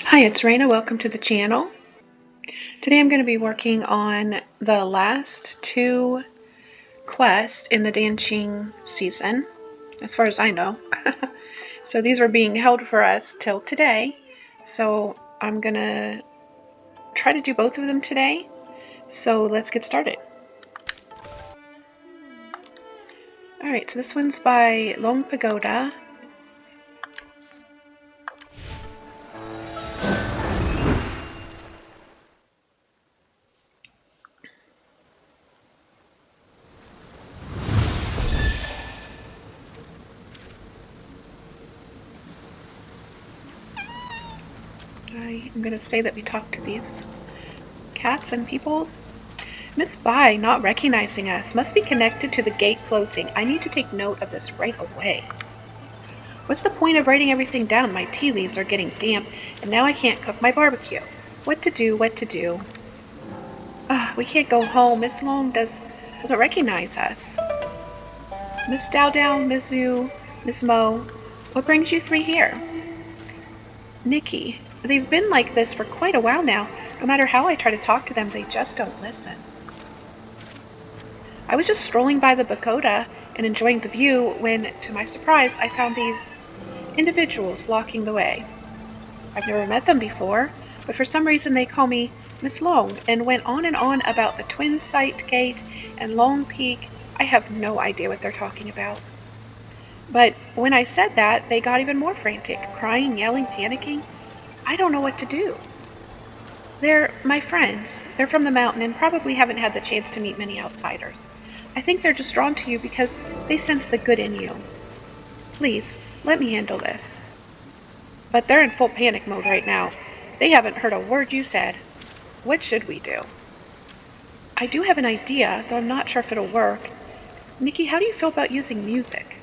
Hi, it's Raina. Welcome to the channel. Today I'm going to be working on the last two quests in the Danqing season, as far as I know. So these were being held for us till today. So I'm going to try to do both of them today. So let's get started. Alright, so this one's by Loong Pagoda. I'm going to say that we talk to these cats and people. Miss Bai not recognizing us must be connected to the gate closing. I need to take note of this right away. What's the point of writing everything down? My tea leaves are getting damp, and now I can't cook my barbecue. What to do, what to do? We can't go home. Miss Loong doesn't recognize us. Miss Dao Dao, Miss Zhu, Miss Mo, what brings you three here? Nikki, they've been like this for quite a while now. No matter how I try to talk to them, they just don't listen. I was just strolling by the Pagoda and enjoying the view when, to my surprise, I found these individuals blocking the way. I've never met them before, but for some reason they call me Miss Loong and went on and on about the Twin Sight Gate and Long Peak. I have no idea what they're talking about. But when I said that, they got even more frantic, crying, yelling, panicking. I don't know what to do. They're my friends. They're from the mountain and probably haven't had the chance to meet many outsiders. I think they're just drawn to you because they sense the good in you. Please, let me handle this. But they're in full panic mode right now. They haven't heard a word you said. What should we do? I do have an idea, though I'm not sure if it'll work. Nikki, how do you feel about using music?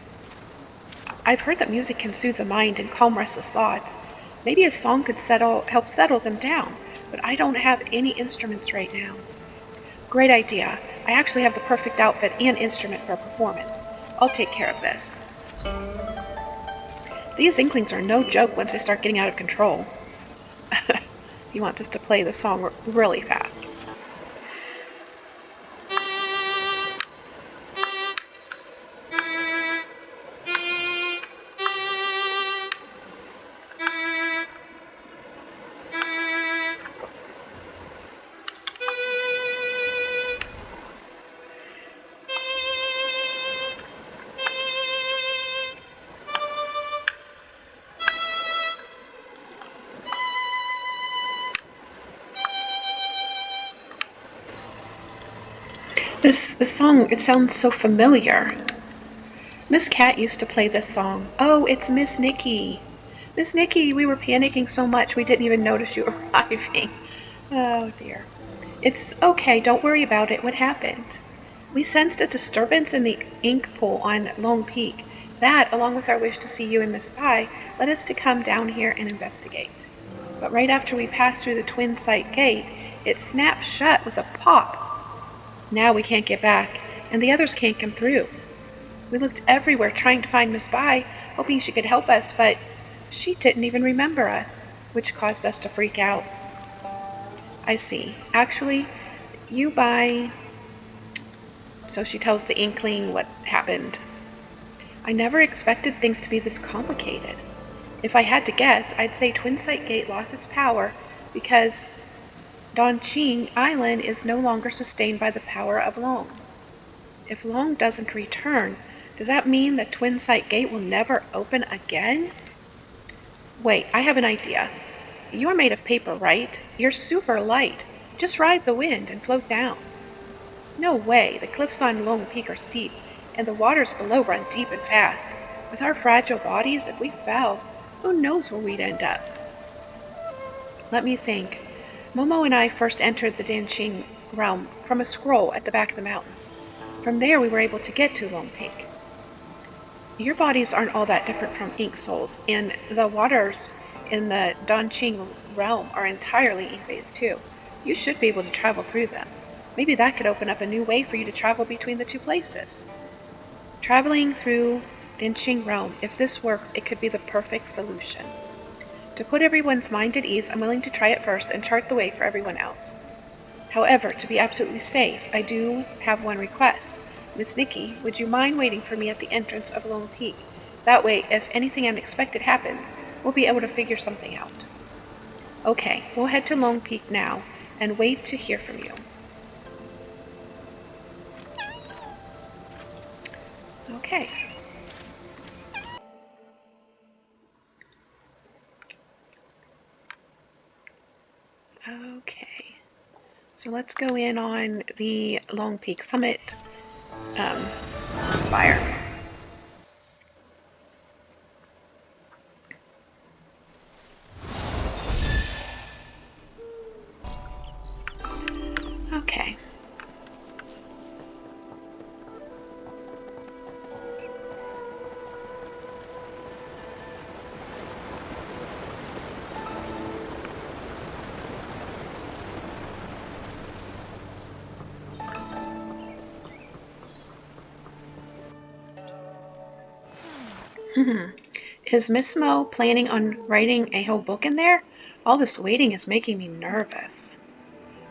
I've heard that music can soothe the mind and calm restless thoughts. Maybe a song could help settle them down, but I don't have any instruments right now. Great idea. I actually have the perfect outfit and instrument for a performance. I'll take care of this. These Inklings are no joke once they start getting out of control. He wants us to play the song really fast. This song, it sounds so familiar. Miss Cat used to play this song. Oh, it's Miss Nikki. Miss Nikki, we were panicking so much we didn't even notice you arriving. Oh dear. It's okay, don't worry about it. What happened? We sensed a disturbance in the ink pool on Long Peak. That, along with our wish to see you and Miss Bai, led us to come down here and investigate. But right after we passed through the Twin Sight Gate, it snapped shut with a pop. Now we can't get back, and the others can't come through. We looked everywhere trying to find Miss Bai, hoping she could help us, but she didn't even remember us, which caused us to freak out. I see. Actually, you Bai... So she tells the Inkling what happened. I never expected things to be this complicated. If I had to guess, I'd say Twin Sight Gate lost its power because Danqing Island is no longer sustained by the power of Loong. If Loong doesn't return, does that mean the Twin Sight Gate will never open again? Wait, I have an idea. You're made of paper, right? You're super light. Just ride the wind and float down. No way, the cliffs on Long Peak are steep, and the waters below run deep and fast. With our fragile bodies, if we fell, who knows where we'd end up? Let me think. Momo and I first entered the Danqing realm from a scroll at the back of the mountains. From there we were able to get to Long Peak. Your bodies aren't all that different from ink souls, and the waters in the Danqing realm are entirely ink-based too. You should be able to travel through them. Maybe that could open up a new way for you to travel between the two places. Traveling through Danqing realm, if this works, it could be the perfect solution. To put everyone's mind at ease, I'm willing to try it first and chart the way for everyone else. However, to be absolutely safe, I do have one request. Miss Nikki, would you mind waiting for me at the entrance of Loong Peak? That way, if anything unexpected happens, we'll be able to figure something out. Okay, we'll head to Loong Peak now and wait to hear from you. Okay. Okay. So let's go in on the Loong Peak Summit spire. Okay. Is Miss Mo planning on writing a whole book in there? All this waiting is making me nervous.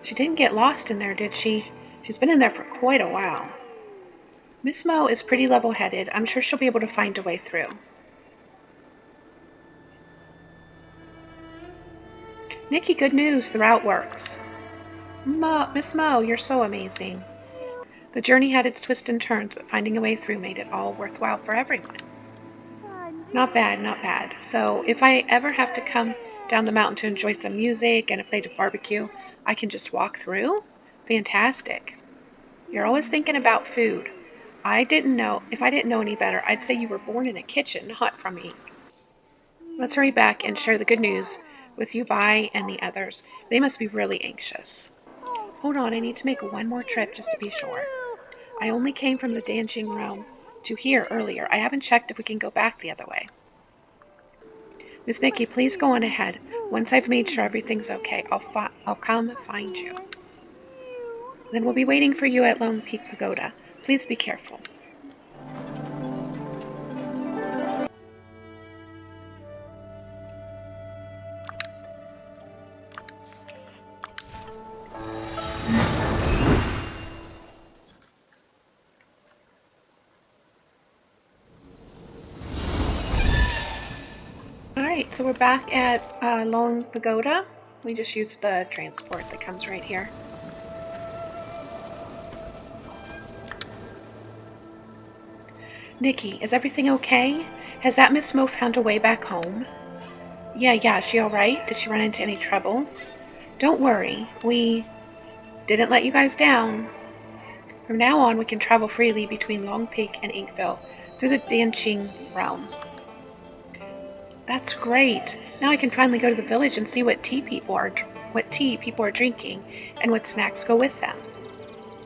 She didn't get lost in there, did she? She's been in there for quite a while. Miss Mo is pretty level-headed. I'm sure she'll be able to find a way through. Nikki, good news. The route works. Miss Mo, you're so amazing. The journey had its twists and turns, but finding a way through made it all worthwhile for everyone. Not bad, not bad. So if I ever have to come down the mountain to enjoy some music and a plate of barbecue, I can just walk through? Fantastic. You're always thinking about food. If I didn't know any better, I'd say you were born in a kitchen, not from ink. Let's hurry back and share the good news with you, Bai, and the others. They must be really anxious. Hold on, I need to make one more trip just to be sure. I only came from the Danqing realm to here earlier. I haven't checked if we can go back the other way. Miss Nikki, please go on ahead. Once I've made sure everything's okay, I'll come find you. Then we'll be waiting for you at Loong Peak Pagoda. Please be careful. Alright, so we're back at Loong Pagoda. We just used the transport that comes right here. Nikki, is everything okay? Has that Miss Mo found a way back home? Yeah, is she alright? Did she run into any trouble? Don't worry, we didn't let you guys down. From now on, we can travel freely between Loong Peak and Inkville through the Danqing realm. That's great. Now I can finally go to the village and see what tea people are drinking and what snacks go with them.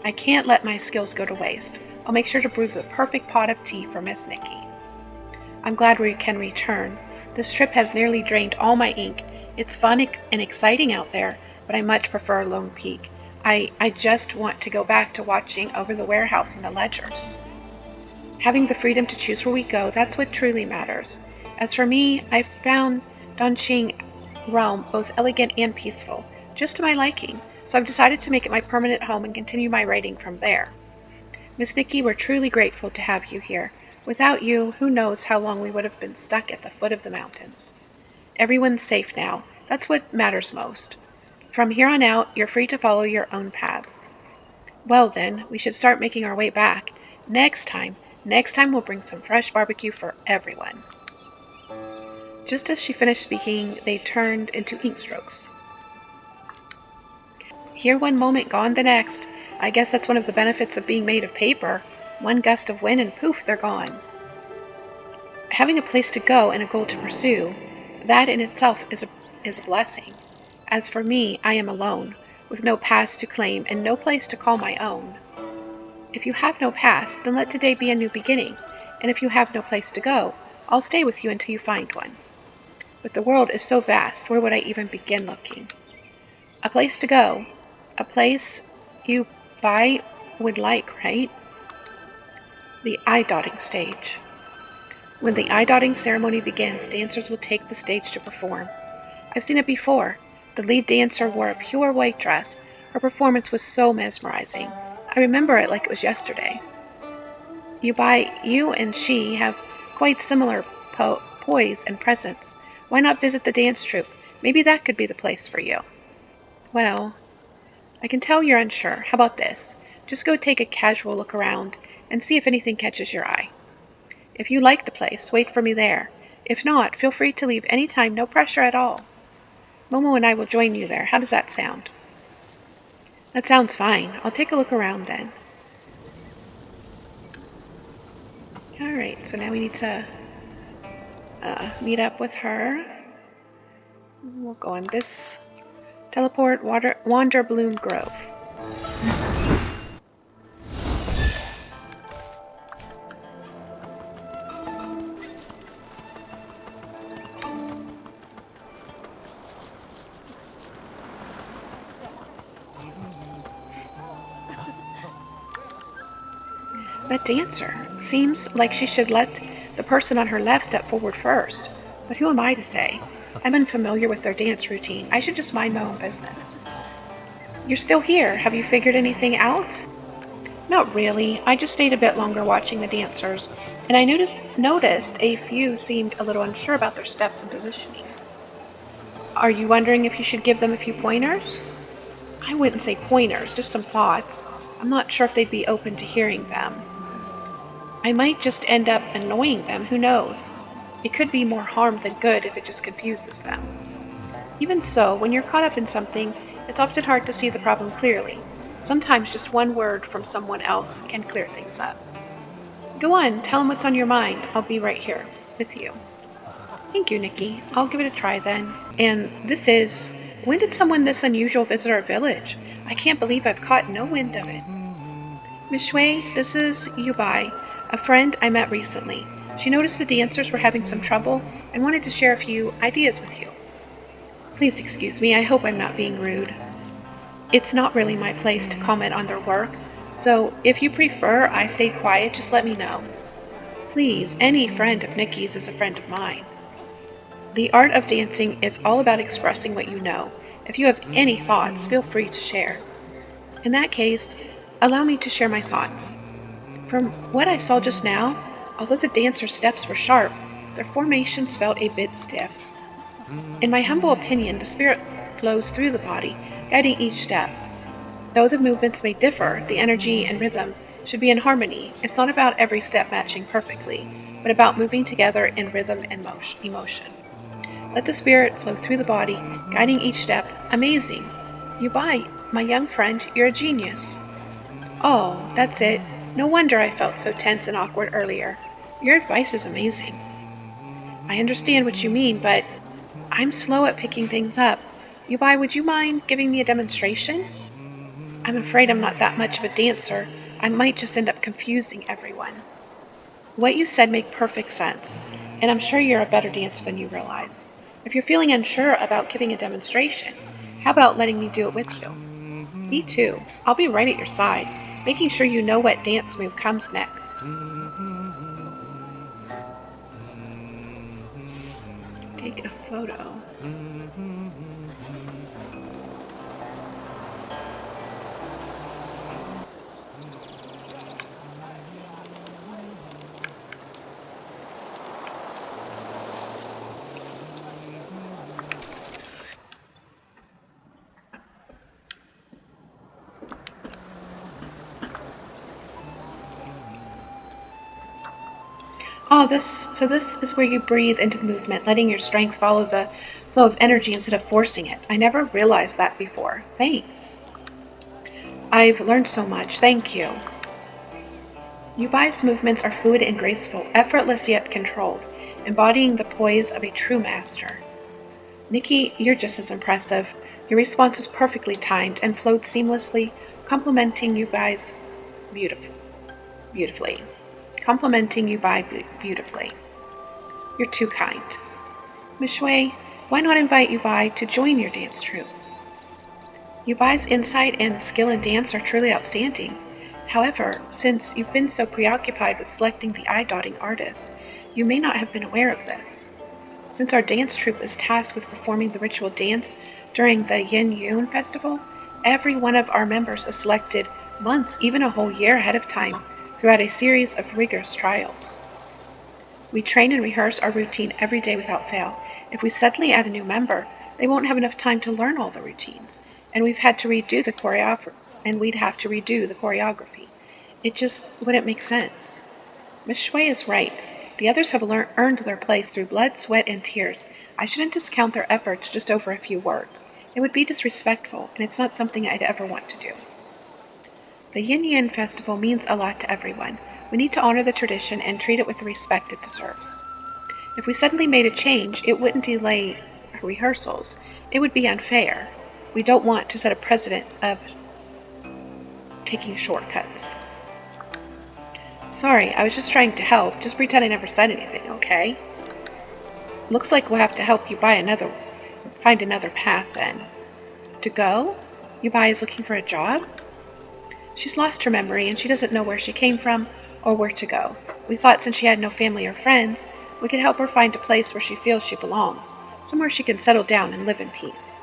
I can't let my skills go to waste. I'll make sure to brew the perfect pot of tea for Miss Nikki. I'm glad we can return. This trip has nearly drained all my ink. It's fun and exciting out there, but I much prefer Loong Peak. I just want to go back to watching over the warehouse and the ledgers. Having the freedom to choose where we go, that's what truly matters. As for me, I've found Danqing realm both elegant and peaceful, just to my liking, so I've decided to make it my permanent home and continue my writing from there. Miss Nikki, we're truly grateful to have you here. Without you, who knows how long we would have been stuck at the foot of the mountains. Everyone's safe now. That's what matters most. From here on out, you're free to follow your own paths. Well then, we should start making our way back. Next time we'll bring some fresh barbecue for everyone. Just as she finished speaking, they turned into ink strokes. Here one moment, gone the next. I guess that's one of the benefits of being made of paper. One gust of wind and poof, they're gone. Having a place to go and a goal to pursue, that in itself is a blessing. As for me, I am alone, with no past to claim and no place to call my own. If you have no past, then let today be a new beginning, and if you have no place to go, I'll stay with you until you find one. But the world is so vast, where would I even begin looking? A place to go. A place you would like, right? The eye-dotting stage. When the eye-dotting ceremony begins, dancers will take the stage to perform. I've seen it before. The lead dancer wore a pure white dress. Her performance was so mesmerizing. I remember it like it was yesterday. You and she have quite similar poise and presence. Why not visit the dance troupe? Maybe that could be the place for you. Well, I can tell you're unsure. How about this? Just go take a casual look around and see if anything catches your eye. If you like the place, wait for me there. If not, feel free to leave any time, no pressure at all. Momo and I will join you there. How does that sound? That sounds fine. I'll take a look around then. Alright, so now we need to meet up with her. We'll go on this teleport, Wander Bloom Grove. That dancer seems like she should let the person on her left step forward first. But who am I to say? I'm unfamiliar with their dance routine. I should just mind my own business. You're still here. Have you figured anything out? Not really. I just stayed a bit longer watching the dancers, and I noticed a few seemed a little unsure about their steps and positioning. Are you wondering if you should give them a few pointers? I wouldn't say pointers, just some thoughts. I'm not sure if they'd be open to hearing them. I might just end up annoying them, who knows? It could be more harm than good if it just confuses them. Even so, when you're caught up in something, it's often hard to see the problem clearly. Sometimes just one word from someone else can clear things up. Go on, tell them what's on your mind. I'll be right here with you. Thank you, Nikki. I'll give it a try then. And when did someone this unusual visit our village? I can't believe I've caught no wind of it. Miss Shui, this is Yubai, a friend I met recently. She noticed the dancers were having some trouble and wanted to share a few ideas with you. Please excuse me, I hope I'm not being rude. It's not really my place to comment on their work, so if you prefer I stayed quiet, just let me know. Please, any friend of Nikki's is a friend of mine. The art of dancing is all about expressing what you know. If you have any thoughts, feel free to share. In that case, allow me to share my thoughts. From what I saw just now, although the dancers' steps were sharp, their formations felt a bit stiff. In my humble opinion, the spirit flows through the body, guiding each step. Though the movements may differ, the energy and rhythm should be in harmony. It's not about every step matching perfectly, but about moving together in rhythm and emotion. Let the spirit flow through the body, guiding each step. Amazing! Yubai, my young friend, you're a genius. Oh, that's it. No wonder I felt so tense and awkward earlier. Your advice is amazing. I understand what you mean, but I'm slow at picking things up. Yubai, would you mind giving me a demonstration? I'm afraid I'm not that much of a dancer. I might just end up confusing everyone. What you said made perfect sense, and I'm sure you're a better dancer than you realize. If you're feeling unsure about giving a demonstration, how about letting me do it with you? Me too. I'll be right at your side, making sure you know what dance move comes next. Take a photo. Oh, this is where you breathe into the movement, letting your strength follow the flow of energy instead of forcing it. I never realized that before. Thanks. I've learned so much. Thank you. Yubai's movements are fluid and graceful, effortless yet controlled, embodying the poise of a true master. Nikki, you're just as impressive. Your response was perfectly timed and flowed seamlessly, complementing Yubai's beautifully. Complimenting Yubai beautifully. You're too kind. Miss Shui, why not invite Yubai to join your dance troupe? Yubai's insight and skill in dance are truly outstanding. However, since you've been so preoccupied with selecting the eye-dotting artist, you may not have been aware of this. Since our dance troupe is tasked with performing the ritual dance during the Yin Yun festival, every one of our members is selected months, even a whole year ahead of time, throughout a series of rigorous trials. We train and rehearse our routine every day without fail. If we suddenly add a new member, they won't have enough time to learn all the routines, and we'd have to redo the choreography. It just wouldn't make sense. Miss Shui is right. The others have earned their place through blood, sweat, and tears. I shouldn't discount their efforts just over a few words. It would be disrespectful, and it's not something I'd ever want to do. The Yin Yin Festival means a lot to everyone. We need to honor the tradition and treat it with the respect it deserves. If we suddenly made a change, it wouldn't delay rehearsals. It would be unfair. We don't want to set a precedent of taking shortcuts. Sorry, I was just trying to help. Just pretend I never said anything, okay? Looks like we'll have to help you find another path then. To go? Yubai is looking for a job? She's lost her memory and she doesn't know where she came from or where to go. We thought since she had no family or friends, we could help her find a place where she feels she belongs, somewhere she can settle down and live in peace.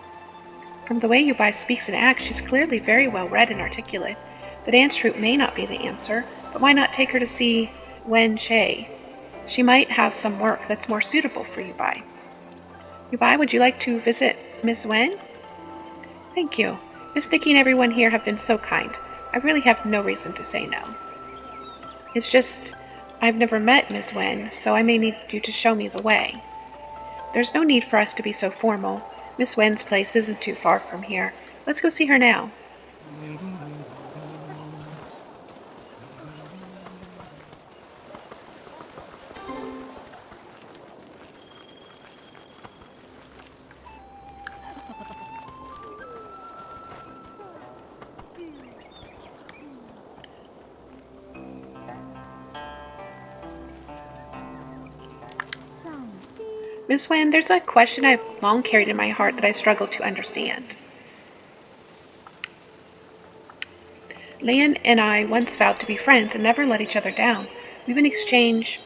From the way Yubai speaks and acts, she's clearly very well read and articulate. The dance troupe may not be the answer, but why not take her to see Wen Che? She might have some work that's more suitable for Yubai. Yubai, would you like to visit Miss Wen? Thank you. Miss Nikki and everyone here have been so kind. I really have no reason to say no. It's just, I've never met Miss Wen, so I may need you to show me the way. There's no need for us to be so formal. Miss Wen's place isn't too far from here. Let's go see her now. Miss Wen, there's a question I've long carried in my heart that I struggle to understand. Lan and I once vowed to be friends and never let each other down. We even exchanged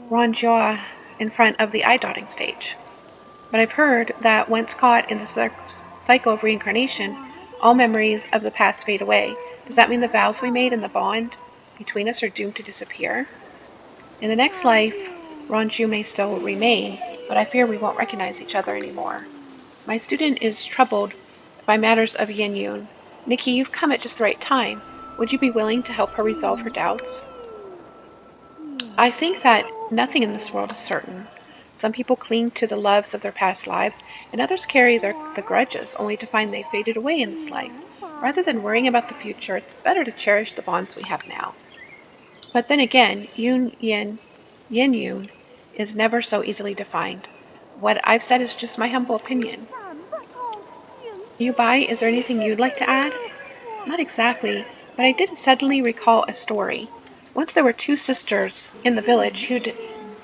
Ranjua in front of the eye-dotting stage. But I've heard that once caught in the cycle of reincarnation, all memories of the past fade away. Does that mean the vows we made and the bond between us are doomed to disappear? In the next life, Ranju may still remain, but I fear we won't recognize each other anymore. My student is troubled by matters of Yin Yun. Nikki, you've come at just the right time. Would you be willing to help her resolve her doubts? I think that nothing in this world is certain. Some people cling to the loves of their past lives, and others carry the grudges only to find they faded away in this life. Rather than worrying about the future, it's better to cherish the bonds we have now. But then again, Yin Yun is never so easily defined. What I've said is just my humble opinion. Yubai, is there anything you'd like to add? Not exactly, but I did suddenly recall a story. Once there were two sisters in the village who'd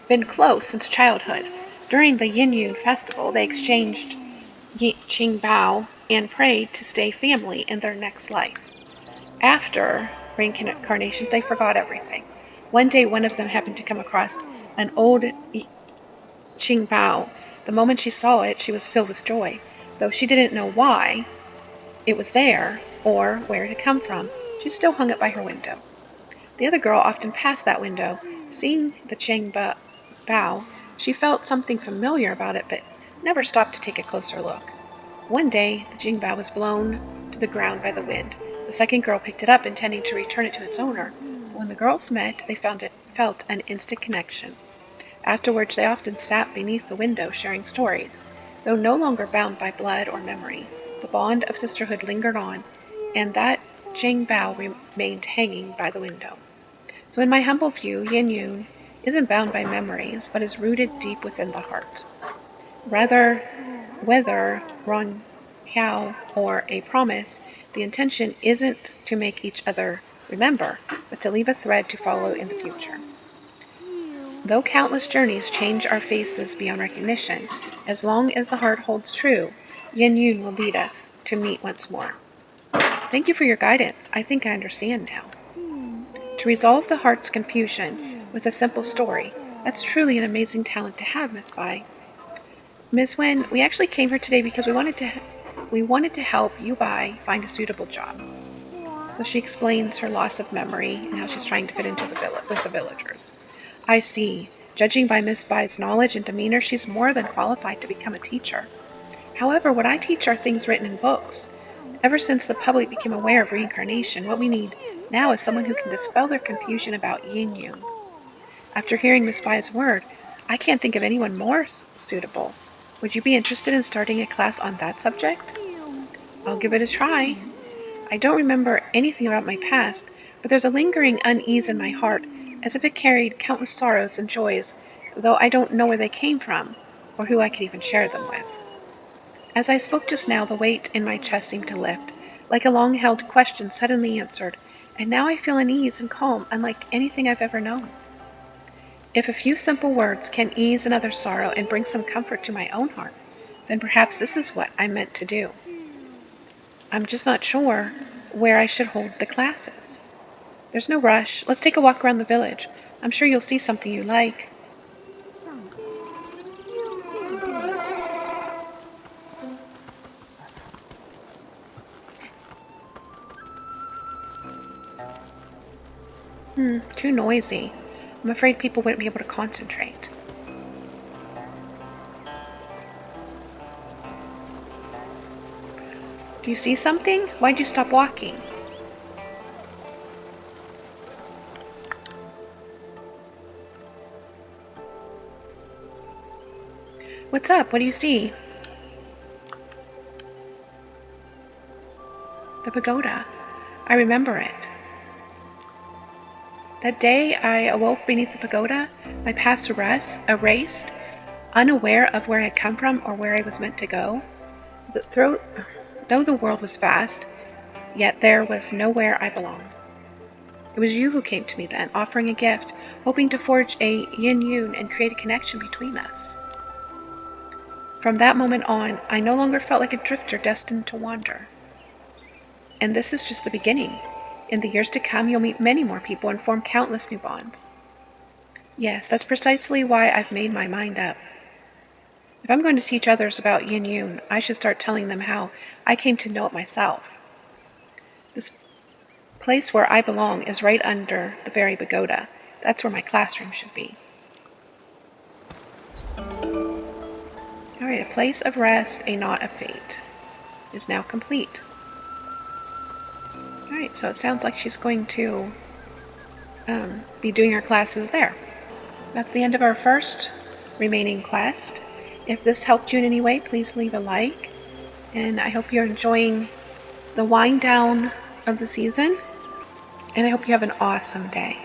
been close since childhood. During the Yin Yun festival, they exchanged Qingbao and prayed to stay family in their next life. After reincarnation, they forgot everything. One day, one of them happened to come across an old Qingbao. The moment she saw it, she was filled with joy, though she didn't know why it was there or where it had come from. She still hung it by her window. The other girl often passed that window. Seeing the Qingbao, she felt something familiar about it, but never stopped to take a closer look. One day, the Qingbao was blown to the ground by the wind. The second girl picked it up, intending to return it to its owner. When the girls met, they felt an instant connection. Afterwards, they often sat beneath the window sharing stories. Though no longer bound by blood or memory, the bond of sisterhood lingered on, and that Qingbao remained hanging by the window. So in my humble view, Yin Yun isn't bound by memories, but is rooted deep within the heart. Rather, whether Ron Hiao or a promise, the intention isn't to make each other remember, but to leave a thread to follow in the future. Though countless journeys change our faces beyond recognition, as long as the heart holds true, Yin Yun will lead us to meet once more. Thank you for your guidance. I think I understand now. To resolve the heart's confusion with a simple story, that's truly an amazing talent to have, Miss Bai. Ms. Wen, we actually came here today because we wanted to help you find a suitable job. So she explains her loss of memory and how she's trying to fit into with the villagers. I see. Judging by Miss Bai's knowledge and demeanor, she's more than qualified to become a teacher. However, what I teach are things written in books. Ever since the public became aware of reincarnation, what we need now is someone who can dispel their confusion about yin yang. After hearing Miss Bai's word, I can't think of anyone more suitable. Would you be interested in starting a class on that subject? I'll give it a try. I don't remember anything about my past, but there's a lingering unease in my heart, as if it carried countless sorrows and joys, though I don't know where they came from, or who I could even share them with. As I spoke just now, the weight in my chest seemed to lift, like a long-held question suddenly answered, and now I feel an ease and calm unlike anything I've ever known. If a few simple words can ease another's sorrow and bring some comfort to my own heart, then perhaps this is what I'm meant to do. I'm just not sure where I should hold the classes. There's no rush. Let's take a walk around the village. I'm sure you'll see something you like. Too noisy. I'm afraid people wouldn't be able to concentrate. Do you see something? Why'd you stop walking? What's up? What do you see? The pagoda. I remember it. That day I awoke beneath the pagoda, my past erased, unaware of where I had come from or where I was meant to go. Though the world was vast, yet there was nowhere I belonged. It was you who came to me then, offering a gift, hoping to forge a yin-yun and create a connection between us. From that moment on, I no longer felt like a drifter destined to wander. And this is just the beginning. In the years to come, you'll meet many more people and form countless new bonds. Yes, that's precisely why I've made my mind up. If I'm going to teach others about yin yun, I should start telling them how I came to know it myself. This place where I belong is right under the very pagoda. That's where my classroom should be. Alright, a place of rest, a knot of fate is now complete. Alright, so it sounds like she's going to be doing her classes there. That's the end of our first remaining quest. If this helped you in any way, please leave a like. And I hope you're enjoying the wind down of the season. And I hope you have an awesome day.